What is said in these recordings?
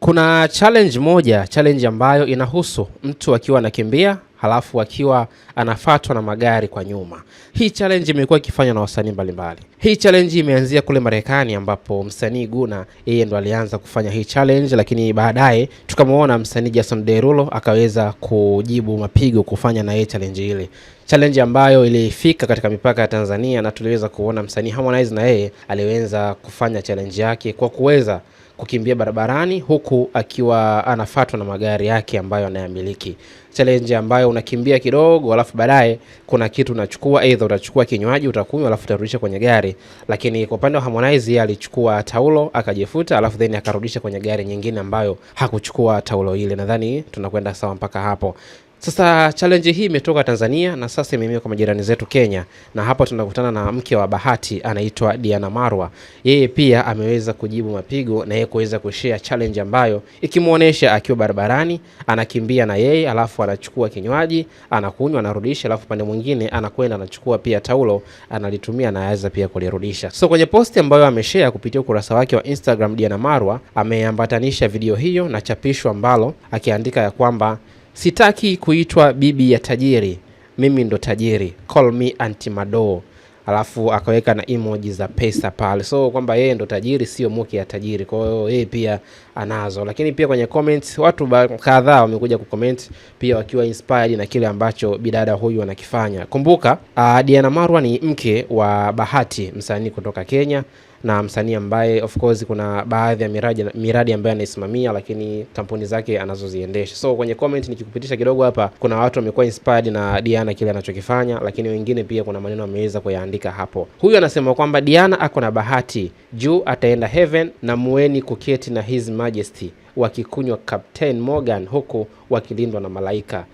Kuna challenge ambayo inahusu mtu akiwa anakimbia halafu akiwa anafuatwa na magari kwa nyuma. Hii challenge imekuwa ikifanywa na wasanii mbalimbali. Hii challenge imeanzia kule Marekani ambapo msanii Gunna yeye ndo alianza kufanya hii challenge, lakini baadaye tukamuona msanii Jason Derulo akaweza kujibu mapigo kufanya na hii challenge ile. Challenge ambayo ilifika katika mipaka ya Tanzania na tuliweza kuona msanii Harmonize na yeye aliweza kufanya challenge yake kwa kuweza kukimbia barabarani huku akiwa anafuatwa na magari yake ambayo anayamiliki. Challenge ambayo unakimbia kidogo alafu baadaye kuna kitu unachukua, either utachukua kinywaji utakunywa alafu utarudisha kwenye gari. Lakini kwa upande wa Harmonize alichukua taulo akajifuta alafu then akarudisha kwenye gari nyingine ambayo hakuchukua taulo ile. Nadhani tunakwenda sawa mpaka hapo. Sasa challenge hii imetoka Tanzania na sasa imehamia kwa majirani zetu Kenya, na hapa tunakutana na mke wa Bahati anaitwa Diana Marwa. Yeye pia ameweza kujibu mapigo na yeye kuweza kushare challenge ambayo ikimuonesha akiwa barabarani anakimbia na yeye alafu anachukua kinywaji, anakunywa, anarudisha, alafu pande mwingine anakwenda anachukua pia taulo analitumia na aweza pia kulirudisha. So kwenye posti ambayo ameshare kupitia ukurasa wake wa Instagram, Diana Marwa ameambatanisha video hiyo na chapisho ambalo akiandika ya kwamba sitaki kuitwa bibi ya tajiri, mimi ndo tajiri, call me Auntie Mado. Alafu akaweka na emoji za pesa pale. So kwamba yeye ndo tajiri, sio mke ya tajiri. Kwa hiyo yeye pia anazo. Lakini pia kwenye comments watu kadhaa wamekuja kucomment pia wakiwa inspired na kile ambacho bidada huyu anakifanya. Kumbuka Diana Marwa ni mke wa Bahati, msanii kutoka Kenya, na msanii ambaye of course kuna baadhi ya miradi ambayo anaisimamia, lakini kampuni zake anazoziendesha. So kwenye comment nikikupitisha kidogo hapa, kuna watu wamekuwa inspired na Diana kile anachokifanya, lakini wengine pia kuna maneno ameweza kuyaandika hapo. Huyu anasema kwamba Diana ako na bahati, juu ataenda heaven na mueni kuketi na His Majesty wakikunywa Captain Morgan huku wakilindwa na malaika.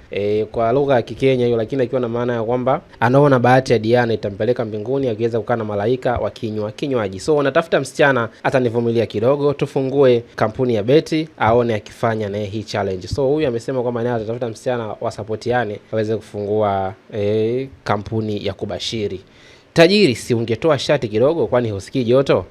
Kwa lugha ya Kikenya hiyo, lakini akiwa na maana ya kwamba anaona bahati ya Diana itampeleka mbinguni akiweza kukaa na malaika wakinywa kinywaji. So wanatafuta msichana atanivumilia kidogo, tufungue kampuni ya beti aone akifanya na hii challenge. So huyu amesema kwamba naye atatafuta msichana wa supportiane aweze kufungua kampuni ya kubashiri. Tajiri, si ungetoa shati kidogo kwani husikii joto?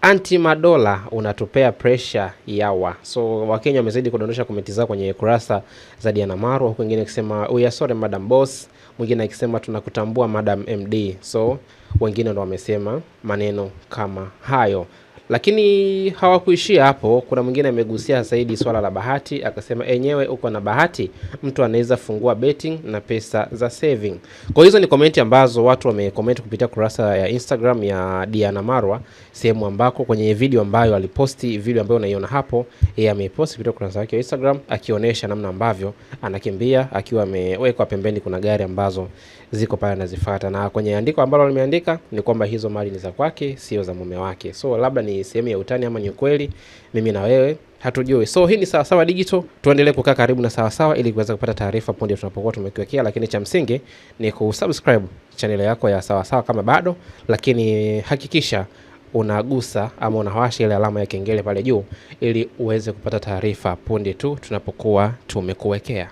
Auntie Madola unatupea pressure yawa. So Wakenya wamezidi kudondosha komenti zao kwenye kurasa za Diana Marwa, huku wengine wakisema we are sorry Madam Boss, mwingine akisema tunakutambua Madam MD. So wengine ndo wamesema maneno kama hayo. Lakini hawakuishia hapo, kuna mwingine amegusia zaidi swala la bahati, akasema enyewe uko na bahati, mtu anaweza fungua betting na pesa za saving. Kwa hizo ni komenti ambazo watu wamecomment kupitia kurasa ya Instagram ya Diana Marwa, sehemu ambako kwenye video ambayo aliposti, video ambayo unaiona hapo, yeye ameposti kupitia kurasa yake ya Instagram akionyesha namna ambavyo anakimbia akiwa amewekwa pembeni kuna gari ambazo ziko pale anazifuata, na kwenye andiko ambalo limeandika ni kwamba hizo mali ni za kwake, sio za mume wake. So labda ni sehemu ya utani ama ni ukweli, mimi na wewe hatujui. So hii ni Sawasawa Digital, tuendelee kukaa karibu na Sawasawa ili kuweza kupata taarifa punde tunapokuwa tumekiwekea, lakini cha msingi ni kusubscribe channel yako ya Sawasawa kama bado, lakini hakikisha unagusa ama unawasha ile alama ya kengele pale juu ili uweze kupata taarifa punde tu tunapokuwa tumekuwekea.